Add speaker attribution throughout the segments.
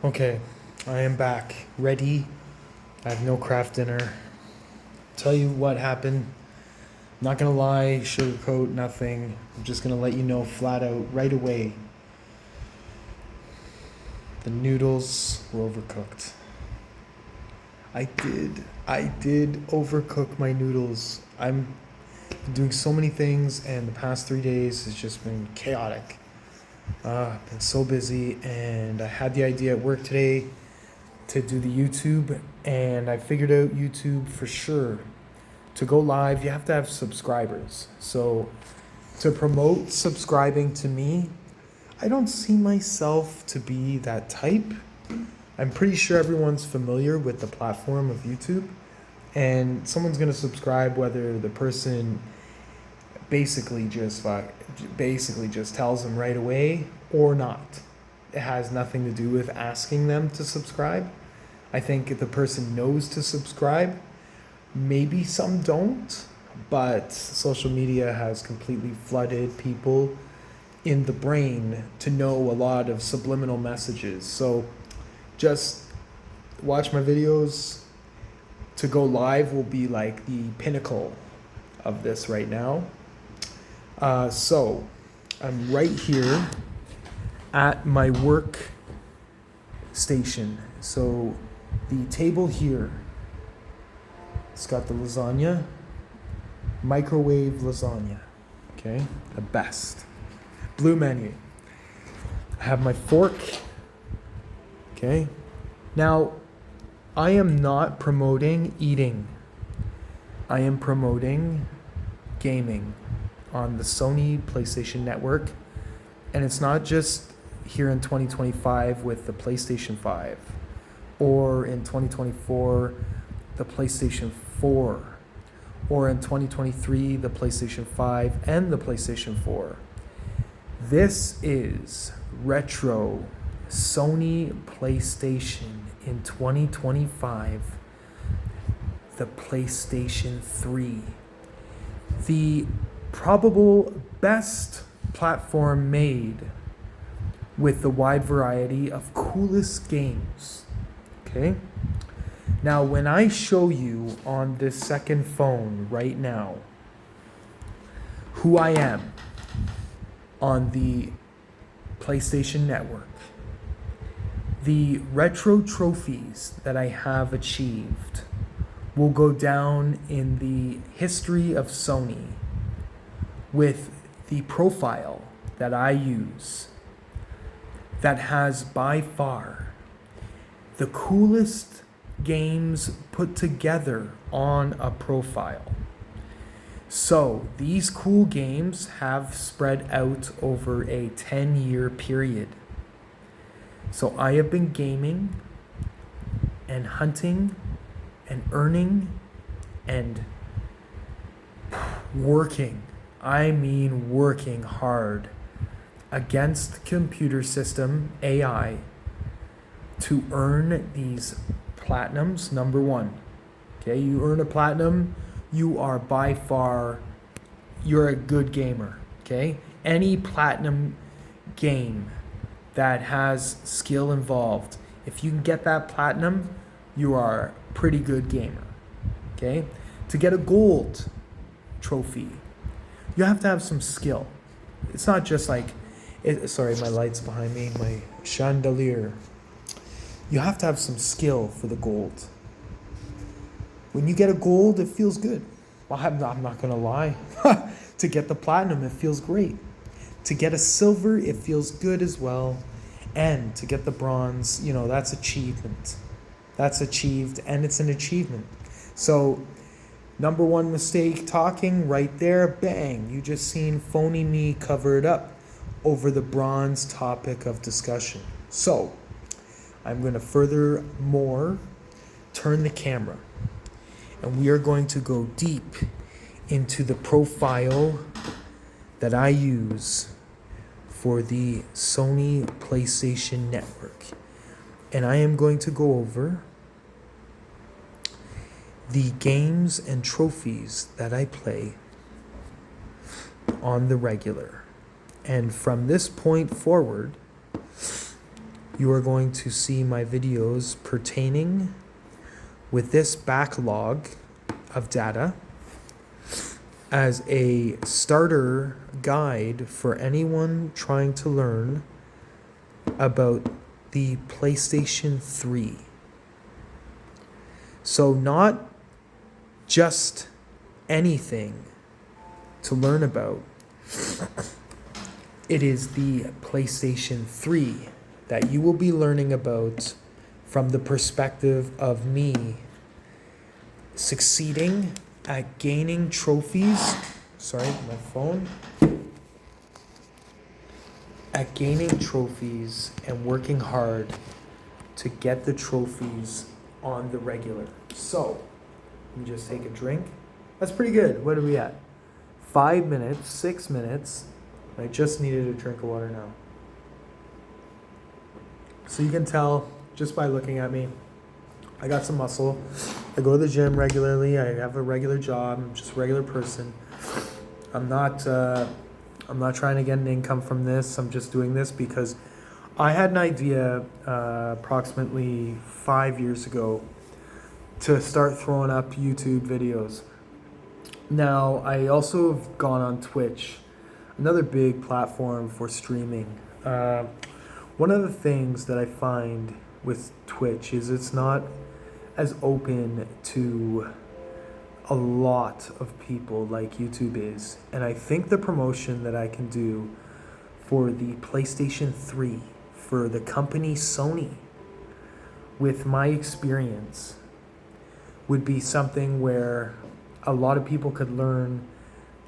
Speaker 1: Okay, I am back, ready. I have no craft dinner. Tell you what happened. Not gonna lie, sugarcoat, nothing. I'm just gonna let you know flat out right away. The noodles were overcooked. I did overcook my noodles. I'm doing so many things, and the past 3 days has just been chaotic. I've been so busy, and I had the idea at work today to do the YouTube, and I figured out YouTube for sure. To go live, you have to have subscribers. So, to promote subscribing to me, I don't see myself to be that type. I'm pretty sure everyone's familiar with the platform of YouTube, and someone's gonna subscribe whether the person basically just tells them right away or not. It has nothing to do with asking them to subscribe. I think if the person knows to subscribe, maybe some don't, but social media has completely flooded people in the brain to know a lot of subliminal messages. So just watch my videos. To go live will be like the pinnacle of this right now. So I'm right here at my work station. So the table here, it's got the lasagna, microwave lasagna, okay, the best. Blue menu. I have my fork, okay. Now, I am not promoting eating. I am promoting gaming on the Sony PlayStation Network. And it's not just here in 2025 with the PlayStation 5 or in 2024 the PlayStation 4 or in 2023 the PlayStation 5 and the PlayStation 4. This is retro Sony PlayStation in 2025, the PlayStation 3. The probable best platform made with the wide variety of coolest games. Okay? Now, when I show you on this second phone right now who I am on the PlayStation Network, the retro trophies that I have achieved will go down in the history of Sony with the profile that I use that has by far the coolest games put together on a profile. So these cool games have spread out over a 10-year period. So I have been gaming and hunting and earning and working. I mean working hard against the computer system, AI, to earn these platinums. Number one, okay, you earn a platinum, you are by far, you're a good gamer, okay? Any platinum game that has skill involved, if you can get that platinum, you are a pretty good gamer, okay? To get a gold trophy, you have to have some skill. It's not just like, sorry, my light's behind me, my chandelier. You have to have some skill for the gold. When you get a gold, it feels good. Well, I'm not gonna lie. To get the platinum, it feels great. To get a silver, it feels good as well. And to get the bronze, that's achievement. That's achieved, and it's an achievement. So, number one mistake talking right there, bang, you just seen phony me cover it up over the bronze topic of discussion. So, I'm going to furthermore turn the camera, and we are going to go deep into the profile that I use for the Sony PlayStation Network. And I am going to go over the games and trophies that I play on the regular. And from this point forward, you are going to see my videos pertaining with this backlog of data as a starter guide for anyone trying to learn about the PlayStation 3. So not just anything to learn about. It is the PlayStation 3 that you will be learning about from the perspective of me succeeding at gaining trophies. Sorry, my phone. At gaining trophies and working hard to get the trophies on the regular. So, let me just take a drink. That's pretty good. What are we at? 5 minutes, 6 minutes. I just needed a drink of water now. So you can tell just by looking at me, I got some muscle. I go to the gym regularly. I have a regular job. I'm just a regular person. I'm not trying to get an income from this. I'm just doing this because I had an idea approximately 5 years ago to start throwing up YouTube videos. Now, I also have gone on Twitch, another big platform for streaming. One of the things that I find with Twitch is it's not as open to a lot of people like YouTube is. And I think the promotion that I can do for the PlayStation 3 for the company Sony with my experience would be something where a lot of people could learn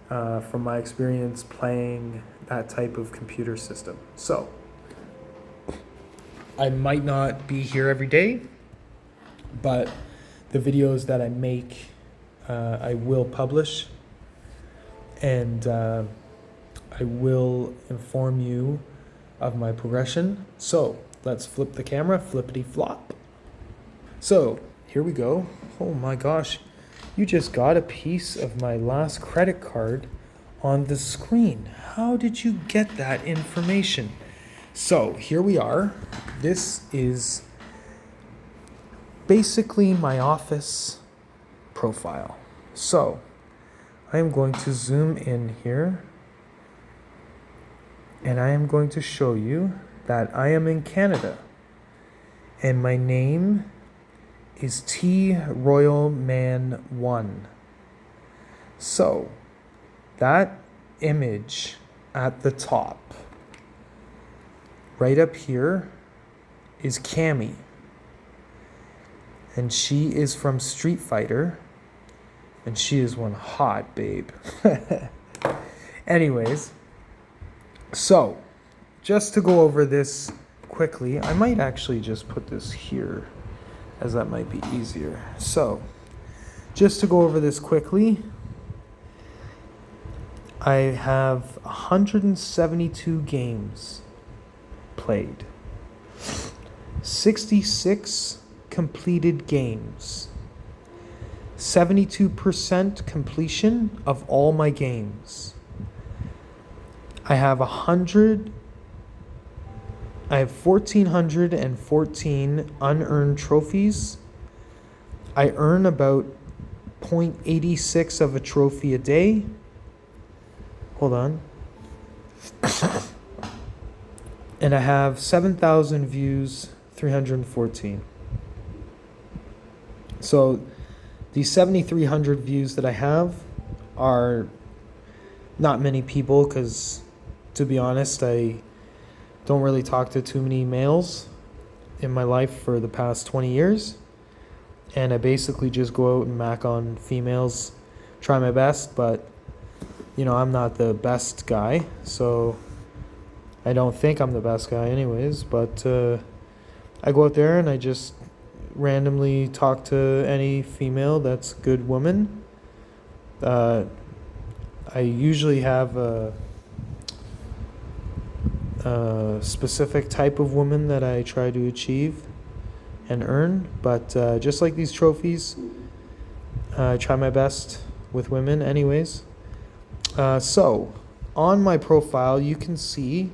Speaker 1: from my experience playing that type of computer system. So I might not be here every day, but the videos that I make, I will publish, and I will inform you of my progression. So let's flip the camera, flippity flop. So here we go. Oh my gosh, you just got a piece of my last credit card on the screen. How did you get that information? So here we are. This is basically my office profile. So I am going to zoom in here, and I am going to show you that I am in Canada, and my name is T Royal Man 1. So that image at the top, right up here, is Cammy. And she is from Street Fighter. And she is one hot babe. Anyways, so just to go over this quickly, I might actually just put this here, as that might be easier. So just to go over this quickly, I have 172 games played, 66 completed games, 72% completion of all my games. I have 1,414 unearned trophies. I earn about 0.86 of a trophy a day. Hold on. And I have 7,000 views, 314. So the 7,300 views that I have are not many people because, to be honest, I don't really talk to too many males in my life for the past 20 years. And I basically just go out and mac on females, try my best, but, you know, I'm not the best guy, so I don't think I'm the best guy anyways, but I go out there and I just randomly talk to any female that's a good woman. I usually have a specific type of woman that I try to achieve and earn, but just like these trophies, I try my best with women anyways. So on my profile, you can see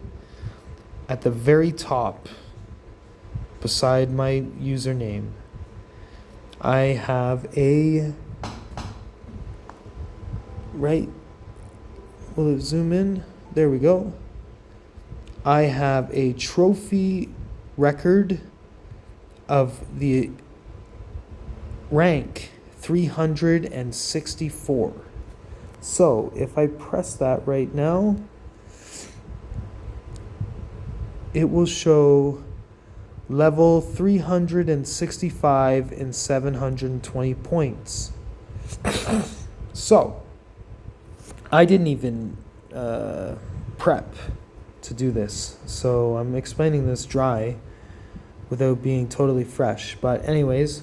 Speaker 1: at the very top beside my username. I have a, right, will it zoom in? There we go. I have a trophy record of the rank 364. So if I press that right now, it will show level 365 and 720 points. So I didn't even prep to do this, so I'm explaining this dry without being totally fresh, but anyways,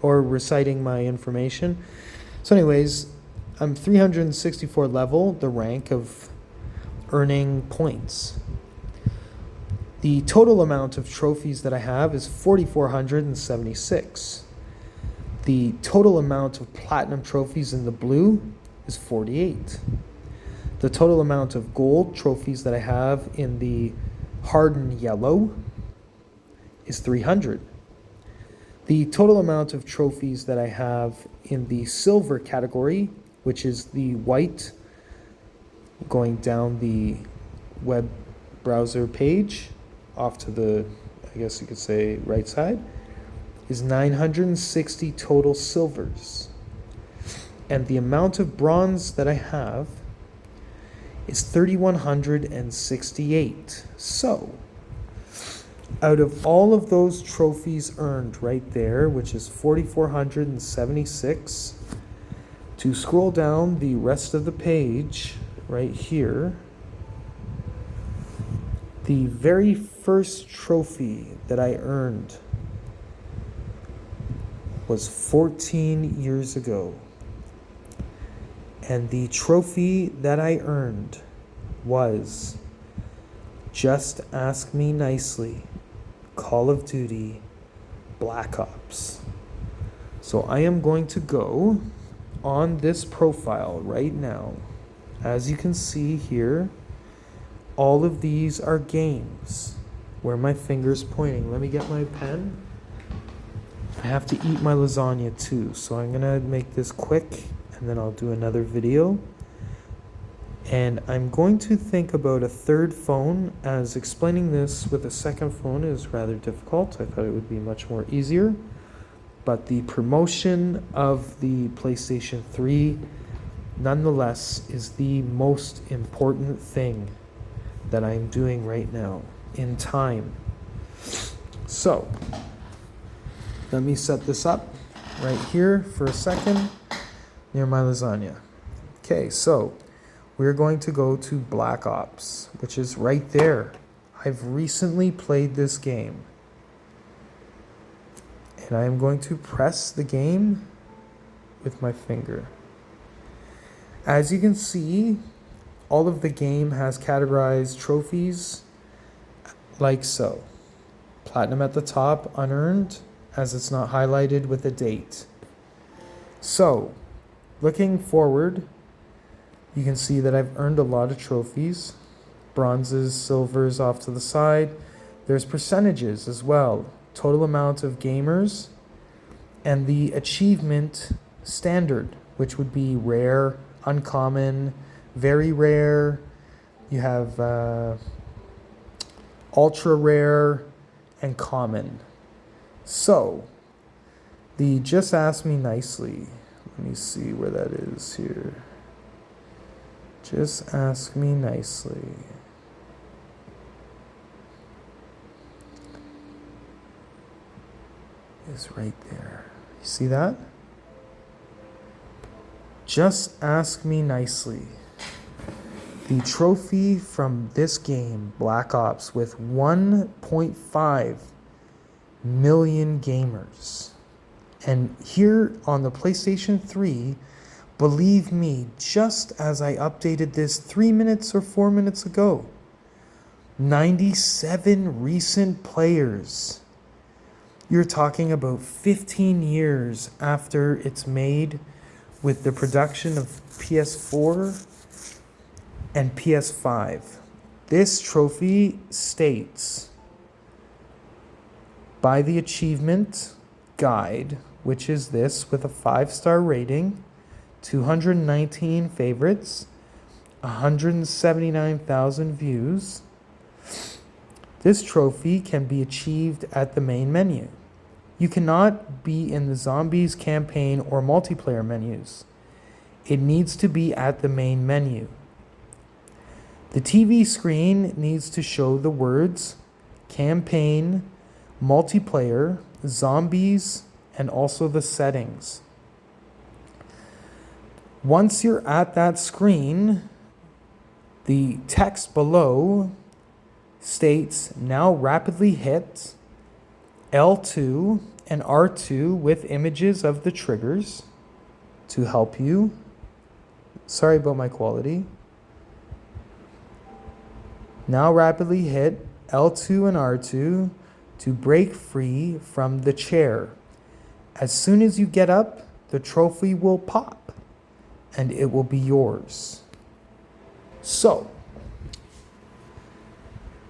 Speaker 1: or reciting my information. So anyways, I'm 364 level, the rank of earning points. The total amount of trophies that I have is 4,476. The total amount of platinum trophies in the blue is 48. The total amount of gold trophies that I have in the hardened yellow is 300. The total amount of trophies that I have in the silver category, which is the white going down the web browser page off to the, I guess you could say, right side, is 960 total silvers. And the amount of bronze that I have is 3,168. So, out of all of those trophies earned right there, which is 4,476, to scroll down the rest of the page right here, the very first trophy that I earned was 14 years ago. And the trophy that I earned was Just Ask Me Nicely, Call of Duty, Black Ops. So I am going to go on this profile right now. As you can see here, all of these are games. Where my finger's pointing. Let me get my pen. I have to eat my lasagna too, so I'm gonna make this quick and then I'll do another video. And I'm going to think about a third phone, as explaining this with a second phone is rather difficult. I thought it would be much more easier. But the promotion of the PlayStation 3 nonetheless is the most important thing that I'm doing right now in time. So let me set this up right here for a second near my lasagna. Okay, so we're going to go to Black Ops, which is right there. I've recently played this game. And I am going to press the game with my finger. As you can see, all of the game has categorized trophies like so. Platinum at the top, unearned, as it's not highlighted with a date. So, looking forward, you can see that I've earned a lot of trophies. Bronzes, silvers off to the side. There's percentages as well. Total amount of gamers, and the achievement standard, which would be rare, uncommon, very rare. You have ultra rare and common. So the Just Ask Me Nicely, let me see where that is here. Just Ask Me Nicely. Is right there. You see that? Just Ask Me Nicely. The trophy from this game, Black Ops, with 1.5 million gamers. And here on the PlayStation 3, believe me, just as I updated this 3 minutes or 4 minutes ago, 97 recent players. You're talking about 15 years after it's made, with the production of PS4 and PS5. This trophy states By the achievement guide, which is this with a 5-star rating, 219 favorites, 179,000 views. This trophy can be achieved at the main menu. You cannot be in the zombies campaign or multiplayer menus. It needs to be at the main menu. The TV screen needs to show the words campaign, multiplayer, zombies, and also the settings. Once you're at that screen, the text below states now rapidly hit L2 and R2 with images of the triggers to help you. Sorry about my quality. Now rapidly hit L2 and R2 to break free from the chair. As soon as you get up, the trophy will pop and it will be yours. So,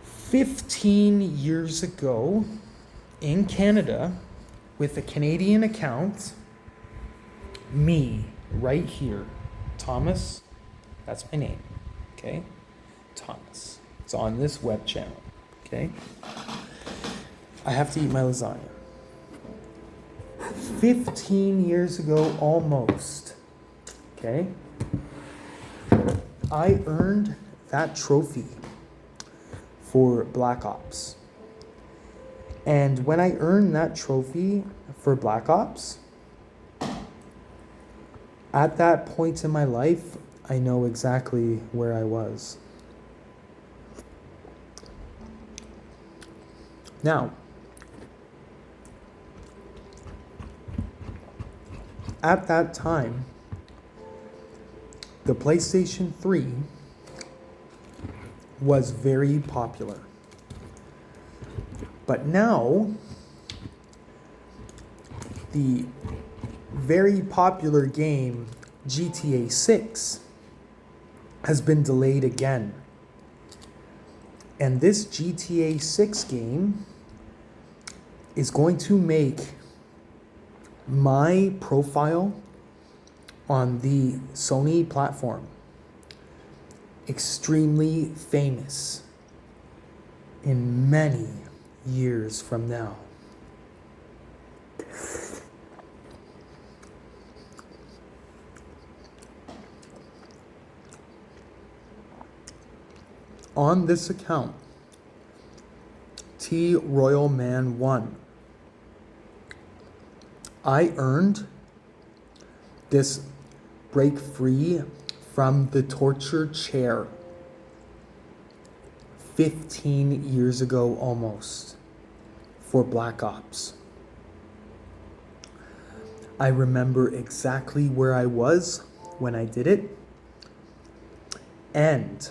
Speaker 1: 15 years ago in Canada, with a Canadian account, me, right here, Thomas, that's my name, okay? Thomas. It's on this web channel, okay? I have to eat my lasagna. 15 years ago, almost, okay? I earned that trophy for Black Ops. And when I earned that trophy for Black Ops, at that point in my life, I know exactly where I was. Now, at that time, the PlayStation 3 was very popular. But now, the very popular game GTA 6 has been delayed again. And this GTA 6 game is going to make my profile on the Sony platform extremely famous in many years from now. On this account, T Royal Man 1, I earned this break free from the torture chair 15 years ago almost for Black Ops. I remember exactly where I was when I did it, and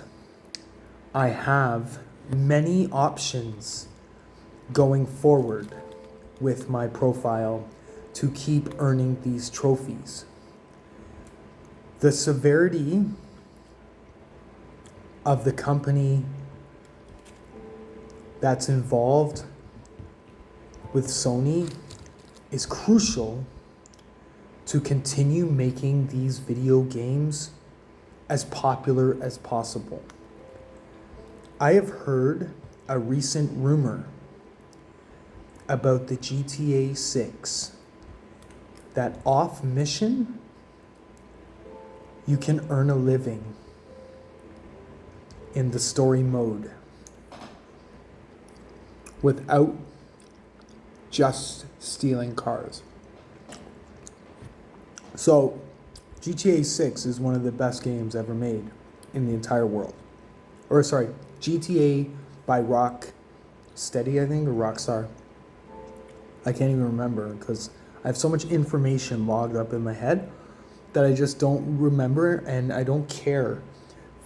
Speaker 1: I have many options going forward with my profile to keep earning these trophies. The severity of the company that's involved with Sony is crucial to continue making these video games as popular as possible. I have heard a recent rumor about the GTA 6 that off mission you can earn a living in the story mode without just stealing cars. So, GTA 6 is one of the best games ever made in the entire world. Or sorry, GTA by Rocksteady, I think, or Rockstar. I can't even remember because I have so much information logged up in my head that I just don't remember, and I don't care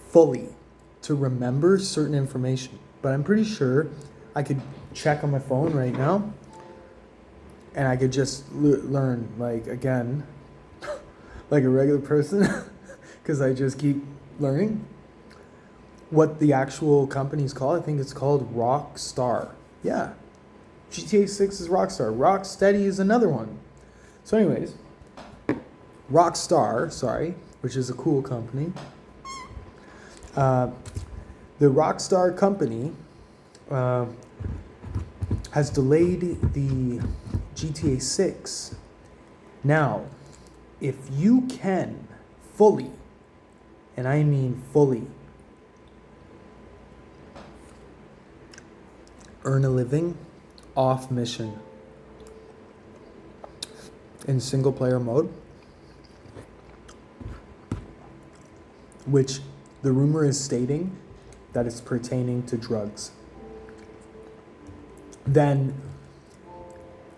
Speaker 1: fully to remember certain information. But I'm pretty sure I could check on my phone right now and I could just learn, like, again, like a regular person, because I just keep learning what the actual company's called. I think it's called Rockstar. Yeah, GTA 6 is Rockstar. Rocksteady is another one. So, anyways, Rockstar, which is a cool company. The Rockstar company has delayed the GTA 6. Now, if you can fully, and I mean fully, earn a living off mission in single player mode, which the rumor is stating that it's pertaining to drugs, then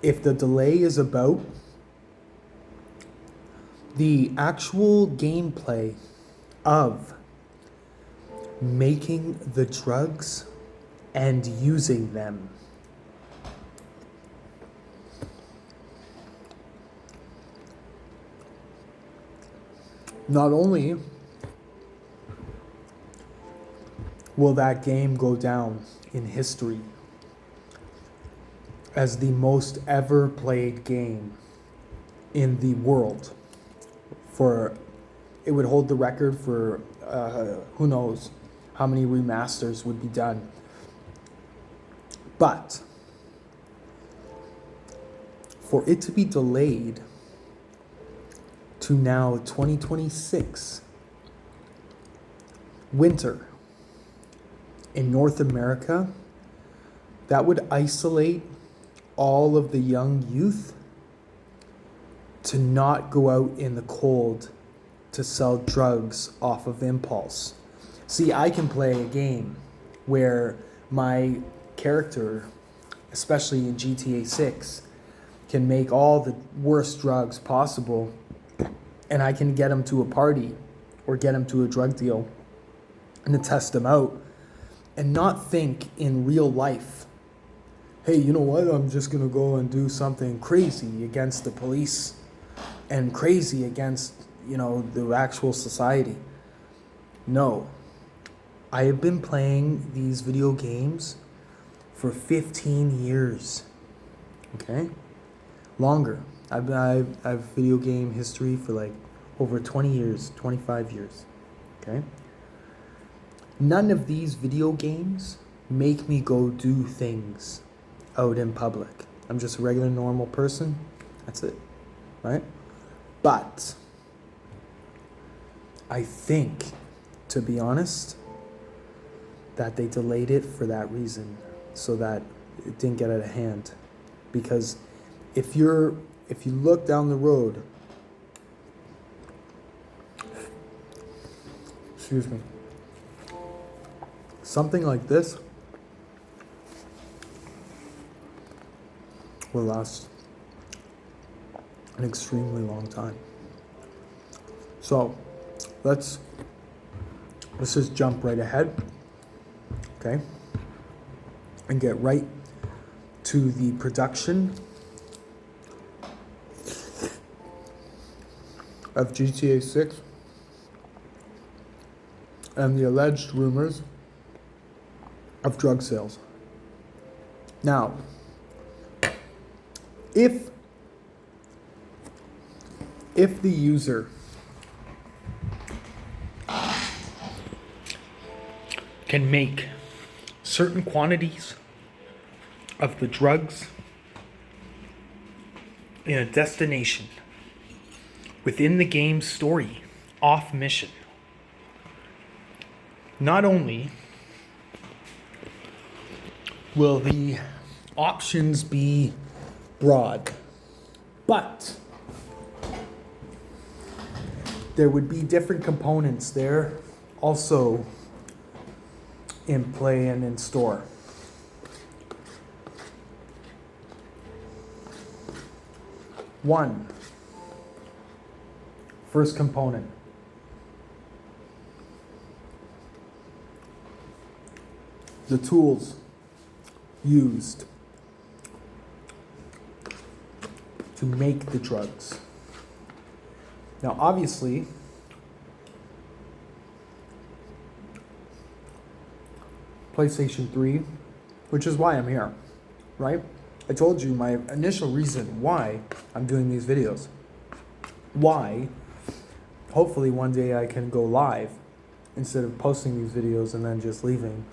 Speaker 1: if the delay is about the actual gameplay of making the drugs and using them, not only will that game go down in history as the most ever played game in the world, it would hold the record for who knows how many remasters would be done. But for it to be delayed to now 2026 winter in North America, that would isolate all of the young youth to not go out in the cold to sell drugs off of impulse. See, I can play a game where my character, especially in GTA 6, can make all the worst drugs possible, and I can get him to a party or get him to a drug deal and to test him out and not think in real life, hey, you know what, I'm just going to go and do something crazy against the police and crazy against, the actual society. No. I have been playing these video games for 15 years. Okay? Longer. I've video game history for like over 20 years, 25 years. Okay? None of these video games make me go do things out in public. I'm just a regular, normal person. That's it. Right? But I think, to be honest, that they delayed it for that reason, so that it didn't get out of hand. Because if you look down the road, excuse me, something like this will last an extremely long time. So let's just jump right ahead, okay, and get right to the production of GTA 6 and the alleged rumors of drug sales. Now, if the user can make certain quantities of the drugs in a destination within the game's story off mission, not only will the options be broad, but there would be different components there also in play and in store. First component. The tools used to make the drugs. Now, obviously, PlayStation 3, which is why I'm here, right? I told you my initial reason why I'm doing these videos. Why, hopefully one day I can go live instead of posting these videos and then just leaving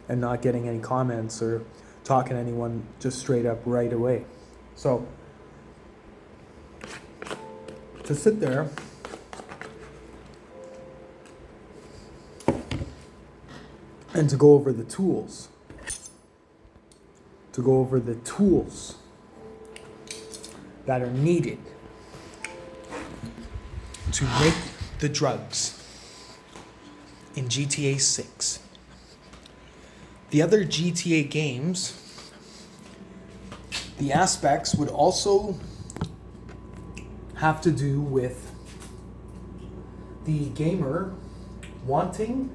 Speaker 1: and not getting any comments or talking to anyone just straight up right away. So, to sit there and to go over the tools. That are needed to make the drugs in GTA 6. The other GTA games, the aspects would also have to do with the gamer wanting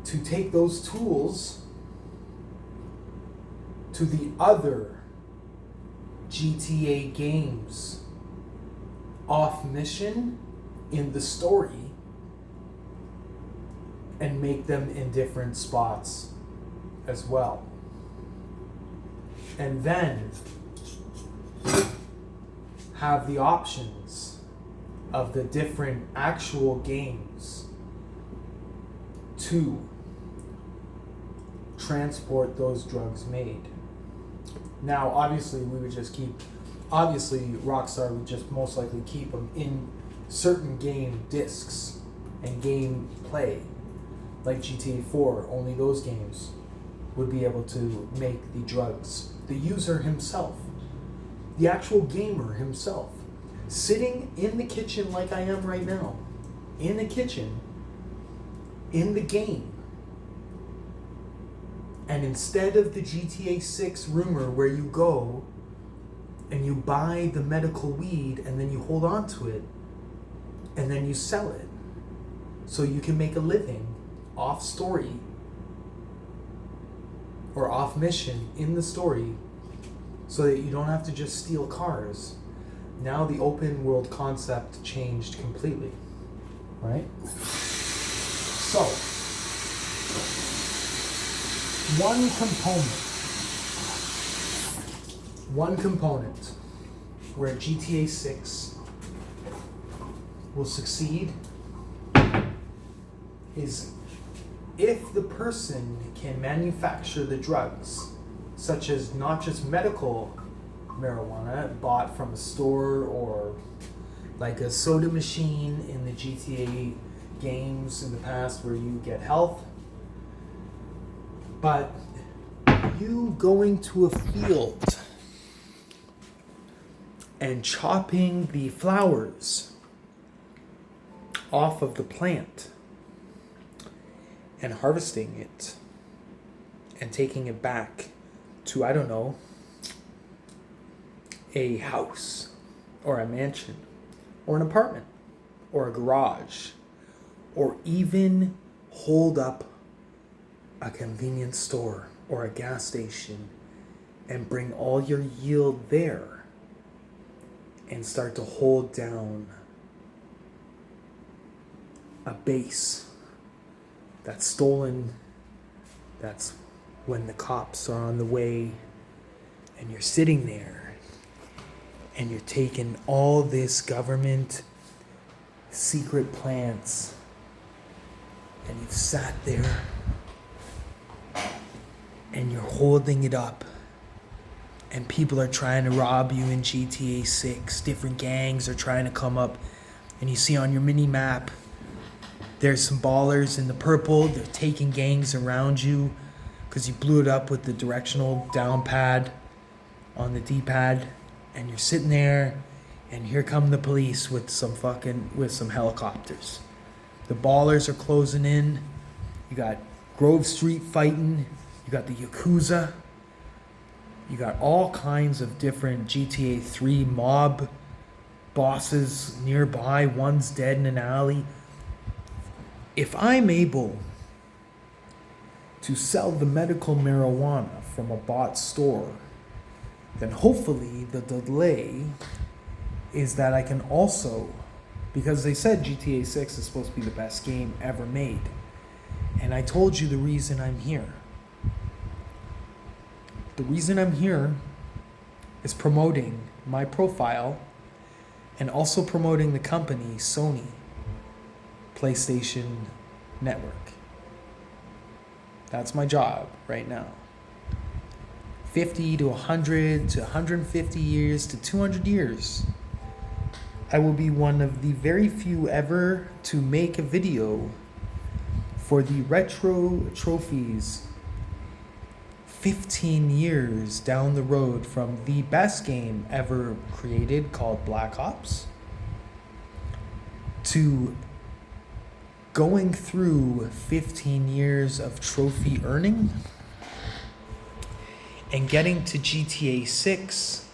Speaker 1: to take those tools to the other GTA games off mission in the story and make them in different spots as well. And then have the options of the different actual games to transport those drugs made. Now, obviously, Rockstar would just most likely keep them in certain game discs and gameplay. Like GTA 4, only those games would be able to make the drugs. The user himself, the actual gamer himself, sitting in the kitchen like I am right now, in the kitchen, in the game. And instead of the GTA 6 rumor where you go and you buy the medical weed and then you hold on to it and then you sell it so you can make a living off story or off mission in the story so that you don't have to just steal cars. Now the open world concept changed completely, right? So, one component where GTA 6 will succeed is if the person can manufacture the drugs, such as not just medical marijuana bought from a store or like a soda machine in the GTA games in the past where you get health, but you going to a field and chopping the flowers off of the plant and harvesting it and taking it back to, I don't know, a house or a mansion or an apartment or a garage or even hold up a convenience store or a gas station and bring all your yield there and start to hold down a base that's stolen. That's when the cops are on the way and you're sitting there and you're taking all this government secret plants and you've sat there and you're holding it up and people are trying to rob you in GTA 6. Different gangs are trying to come up and you see on your mini map there's some ballers in the purple. They're taking gangs around you because you blew it up with the directional down pad on the D-pad and you're sitting there and here come the police with some helicopters. The ballers are closing in. You got Grove Street fighting. You got the Yakuza. You got all kinds of different GTA 3 mob bosses nearby. One's dead in an alley. If I'm able to sell the medical marijuana from a bought store, then hopefully the delay is that I can also, because they said GTA 6 is supposed to be the best game ever made. And I told you the reason I'm here. the reason I'm here is promoting my profile and also promoting the company Sony PlayStation Network. That's my job right now. 50 to 100 to 150 years to 200 years, I will be one of the very few ever to make a video for the retro trophies 15 years down the road from the best game ever created called Black Ops to going through 15 years of trophy earning and getting to GTA 6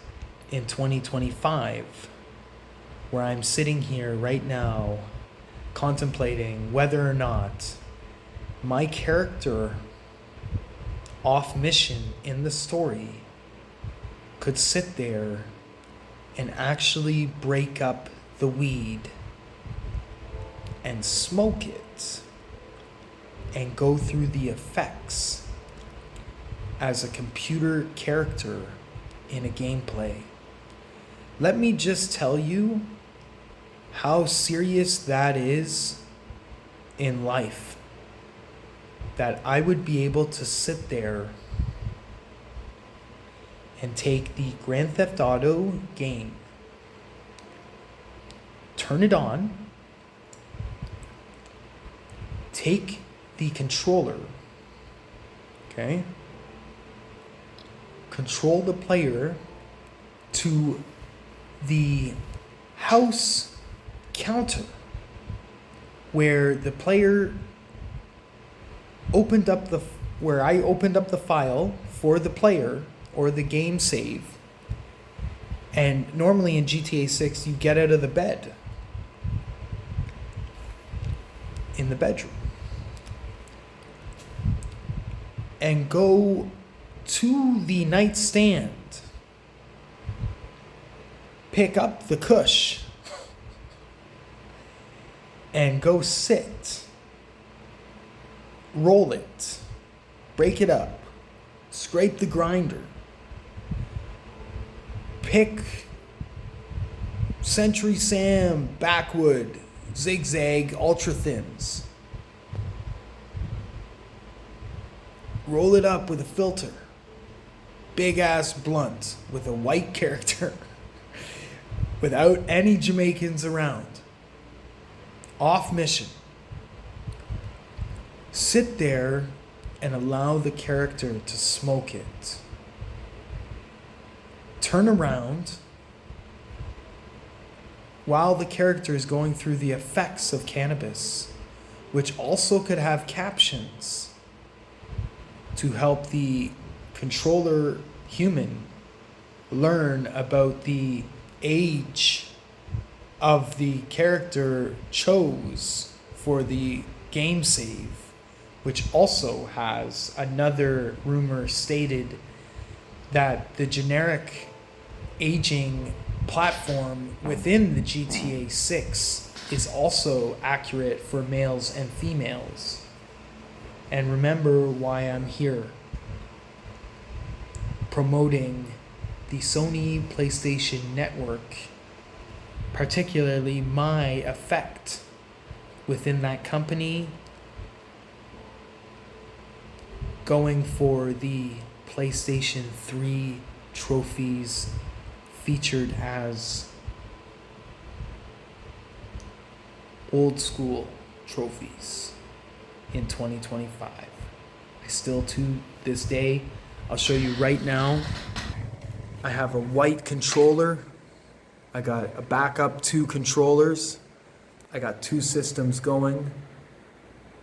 Speaker 1: in 2025, where I'm sitting here right now contemplating whether or not my character off mission in the story could sit there and actually break up the weed and smoke it and go through the effects as a computer character in a gameplay. Let me just tell you how serious that is in life. That I would be able to sit there and take the Grand Theft Auto game, turn it on, take the controller, okay? Control the player to the house counter where the player opened up where I opened up the file for the player or the game save. And normally in GTA 6 you get out of the bed in the bedroom and go to the nightstand, pick up the kush, and go sit, roll it, break it up, scrape the grinder, pick Century Sam, Backwood, Zigzag, Ultra Thins, roll it up with a filter, big ass blunt with a white character without any Jamaicans around, off mission. Sit there and allow the character to smoke it. Turn around while the character is going through the effects of cannabis, which also could have captions to help the controller human learn about the age of the character chose for the game save, which also has another rumor stated that the generic aging platform within the GTA 6 is also accurate for males and females. And remember why I'm here, promoting the Sony PlayStation Network, particularly my effect within that company, going for the PlayStation 3 trophies featured as old school trophies in 2025. I still, to this day, I'll show you right now, I have a white controller. I got a backup 2 controllers. I got 2 systems going.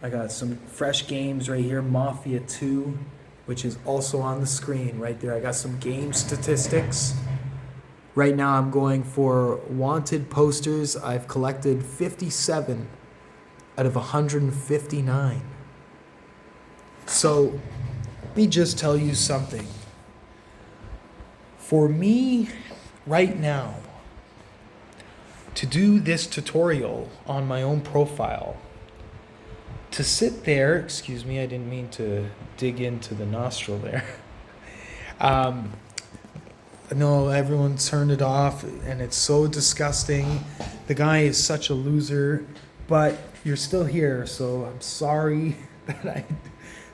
Speaker 1: I got some fresh games right here, Mafia 2, which is also on the screen right there. I got some game statistics. Right now I'm going for wanted posters. I've collected 57 out of 159. So let me just tell you something. For me right now to do this tutorial on my own profile, to sit there, excuse me, I didn't mean to dig into the nostril there. Um, no, everyone turned it off, and it's so disgusting. The guy is such a loser, but you're still here, so I'm sorry that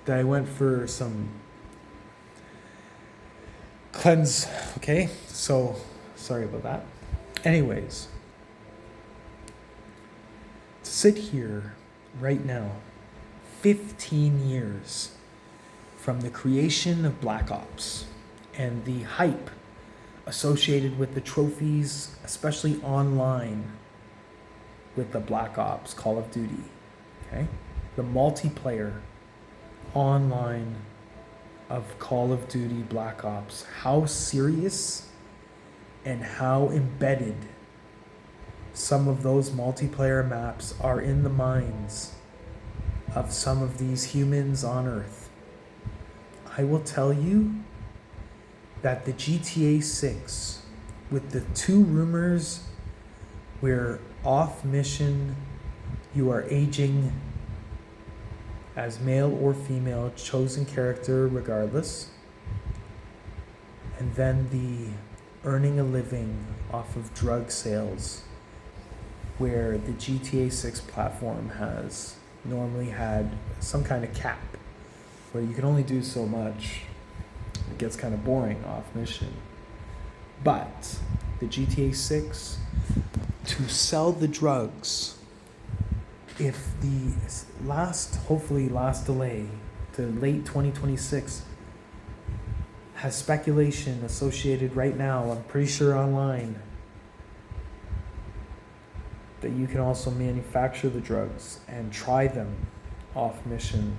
Speaker 1: I went for some cleanse. Okay, so sorry about that. Anyways, to sit here right now, 15 years from the creation of Black Ops and the hype associated with the trophies, especially online with the Black Ops Call of Duty, okay? The multiplayer online of Call of Duty Black Ops, how serious and how embedded some of those multiplayer maps are in the minds of some of these humans on Earth. I will tell you that the GTA 6, with the 2 rumors where off mission you are aging as male or female, chosen character regardless, and then the earning a living off of drug sales, where the GTA 6 platform has normally had some kind of cap where you can only do so much. It gets kind of boring off mission. But the GTA 6, to sell the drugs, if the hopefully last delay to late 2026 has speculation associated right now, I'm pretty sure online, that you can also manufacture the drugs and try them off mission.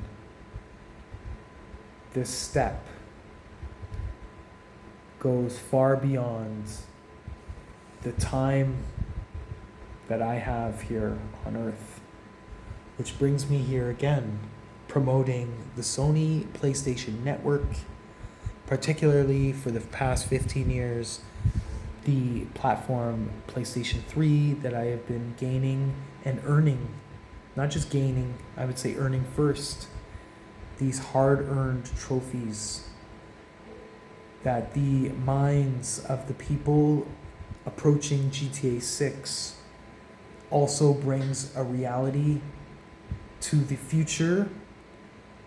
Speaker 1: This step goes far beyond the time that I have here on Earth, which brings me here again, promoting the Sony PlayStation Network, particularly for the past 15 years, the platform PlayStation 3 that I have been gaining and earning, not just gaining, I would say earning first, these hard-earned trophies that the minds of the people approaching GTA 6 also brings a reality to the future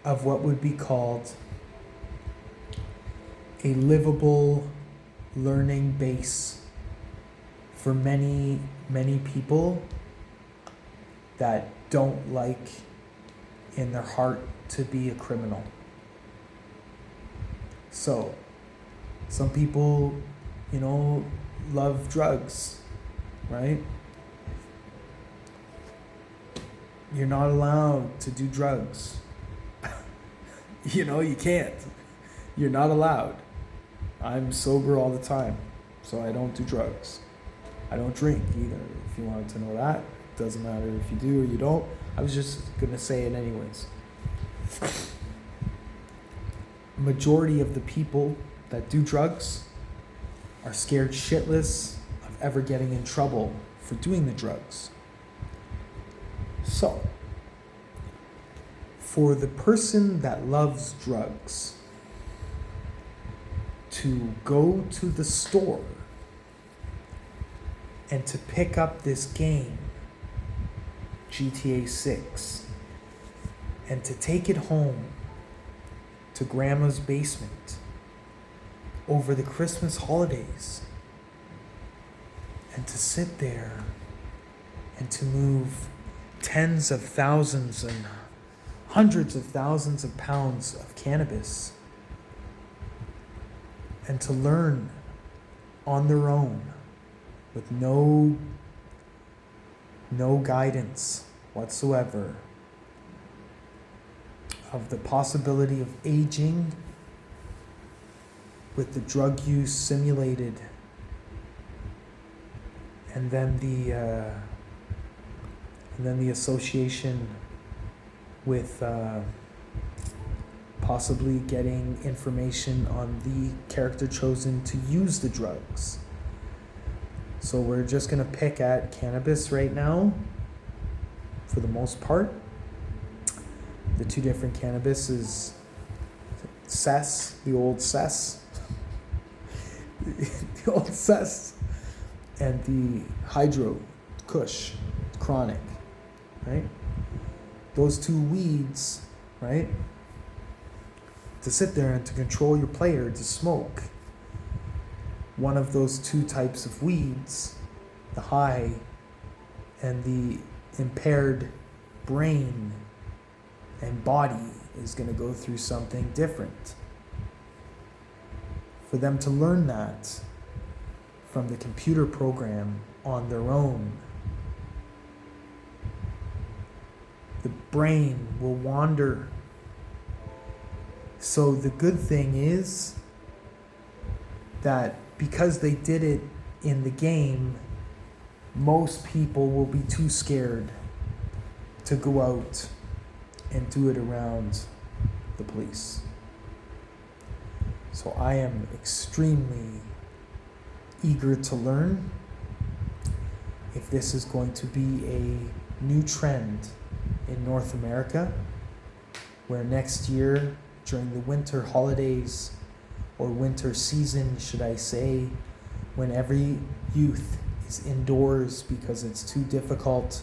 Speaker 1: of what would be called a livable learning base for many, many people that don't like in their heart to be a criminal. So, some people, love drugs, right? You're not allowed to do drugs. You can't. You're not allowed. I'm sober all the time, so I don't do drugs. I don't drink either, if you wanted to know that. Doesn't matter if you do or you don't. I was just gonna say it anyways. Majority of the people that do drugs are scared shitless of ever getting in trouble for doing the drugs. So, for the person that loves drugs to go to the store and to pick up this game, GTA 6, and to take it home to grandma's basement over the Christmas holidays, and to sit there and to move tens of thousands and hundreds of thousands of pounds of cannabis, and to learn on their own with no guidance whatsoever of the possibility of aging with the drug use simulated, and then the association with possibly getting information on the character chosen to use the drugs. So we're just gonna pick at cannabis right now, for the most part. The 2 different cannabis is cess, the old cess, the Old Cess and the Hydro Kush Chronic, right? Those two weeds, right? To sit there and to control your player to smoke one of those two types of weeds, the high and the impaired brain and body is going to go through something different. For them to learn that from the computer program on their own, the brain will wander. So the good thing is that because they did it in the game, most people will be too scared to go out and do it around the police. So I am extremely eager to learn if this is going to be a new trend in North America, where next year during the winter holidays, or winter season, should I say, when every youth is indoors because it's too difficult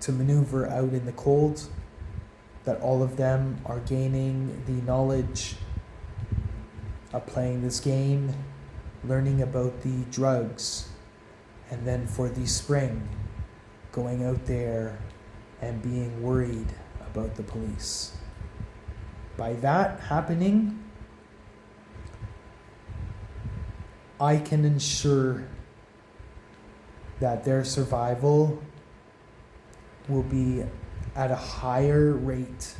Speaker 1: to maneuver out in the cold, that all of them are gaining the knowledge of playing this game, learning about the drugs, and then for the spring, going out there and being worried about the police. By that happening, I can ensure that their survival will be at a higher rate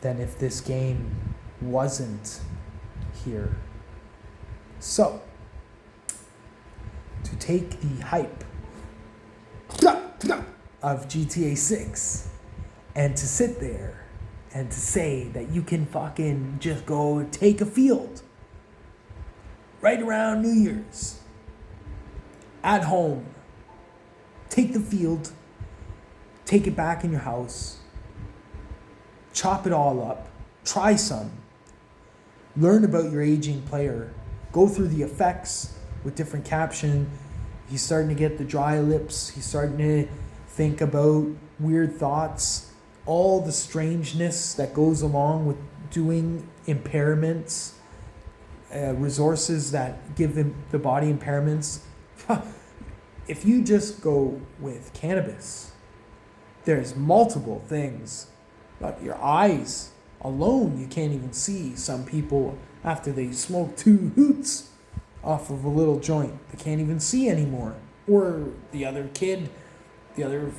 Speaker 1: than if this game wasn't here. So, to take the hype of GTA 6 and to sit there and to say that you can fucking just go take a field right around New Year's at home, take the field, take it back in your house, chop it all up, try some, learn about your aging player, go through the effects with different caption. He's starting to get the dry lips, he's starting to think about weird thoughts, all the strangeness that goes along with doing impairments, resources that give him the body impairments. If you just go with cannabis, there's multiple things. But your eyes alone, you can't even see. Some people, after they smoke 2 hoots off of a little joint, they can't even see anymore. Or the other kid, the other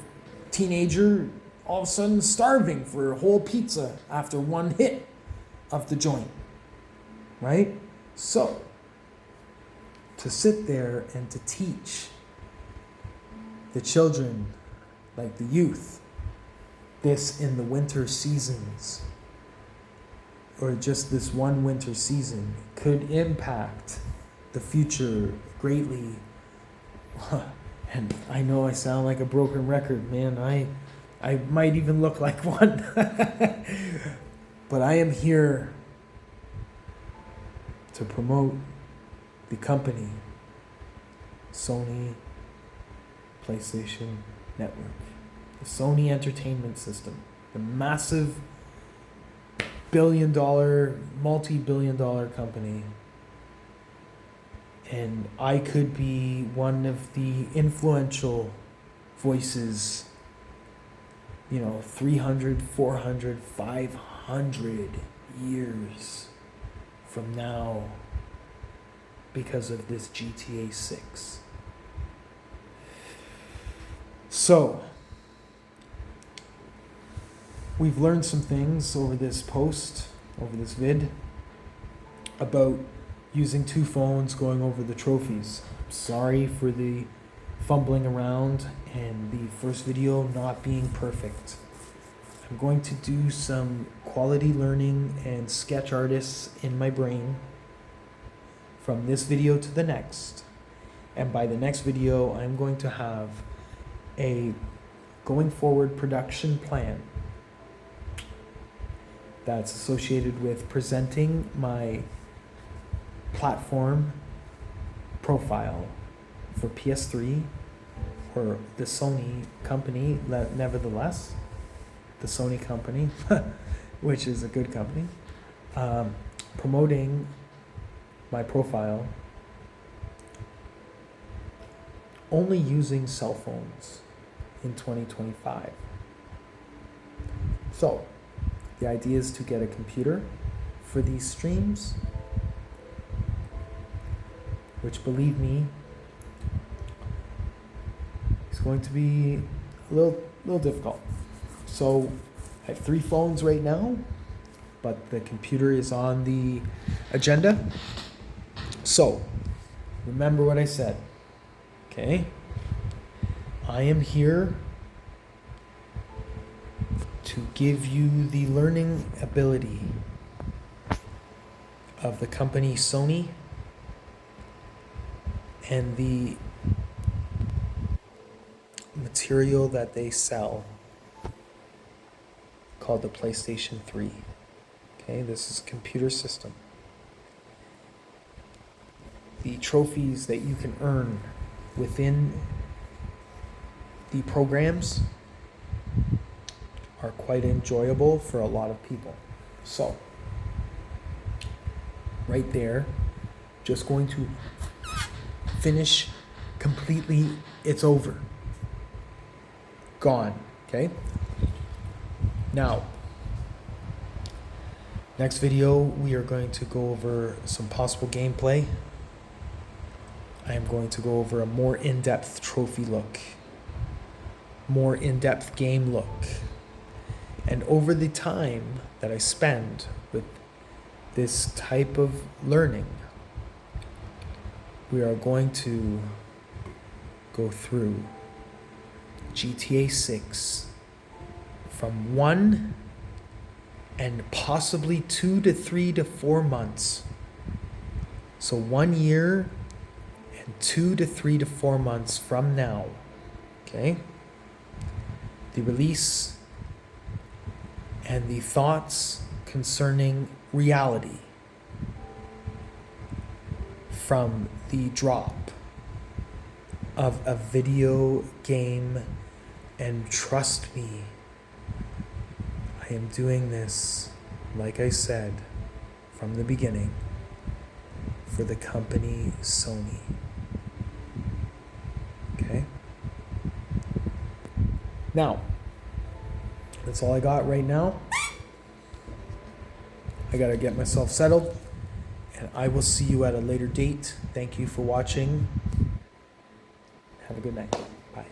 Speaker 1: teenager, all of a sudden starving for a whole pizza after one hit of the joint, right? So, to sit there and to teach the children, like the youth, this in the winter seasons, or just this one winter season, could impact the future greatly. And I know I sound like a broken record, man. I might even look like one. But I am here to promote the company, Sony PlayStation Network, the Sony Entertainment System, the massive billion-dollar, multi-billion-dollar company. And I could be one of the influential voices, 300, 400, 500 years from now because of this GTA 6. So, we've learned some things over this post, over this vid, about using 2 phones going over the trophies. I'm sorry for the fumbling around and the first video not being perfect. I'm going to do some quality learning and sketch artists in my brain from this video to the next. And by the next video, I'm going to have a going forward production plan that's associated with presenting my platform profile for PS3 or the Sony company, nevertheless, the Sony company, which is a good company, promoting my profile only using cell phones in 2025. So, the idea is to get a computer for these streams, which, believe me, is going to be a little difficult. So, I have 3 phones right now, but the computer is on the agenda. So, remember what I said, okay? I am here to give you the learning ability of the company Sony and the material that they sell called the PlayStation 3. Okay, this is a computer system. The trophies that you can earn within the programs are quite enjoyable for a lot of people. So, right there, just going to finish completely. It's over. Gone. Okay? Now, next video, we are going to go over some possible gameplay. I am going to go over a more in-depth trophy look, more in-depth game look. And over the time that I spend with this type of learning, we are going to go through GTA 6 from 1 and possibly 2 to 3 to 4 months. So 1 year and 2 to 3 to 4 months from now. Okay? The release and the thoughts concerning reality from the drop of a video game. And trust me, I am doing this, like I said, from the beginning, for the company Sony. Okay? Now, that's all I got right now. I gotta get myself settled, and I will see you at a later date. Thank you for watching. Have a good night. Bye.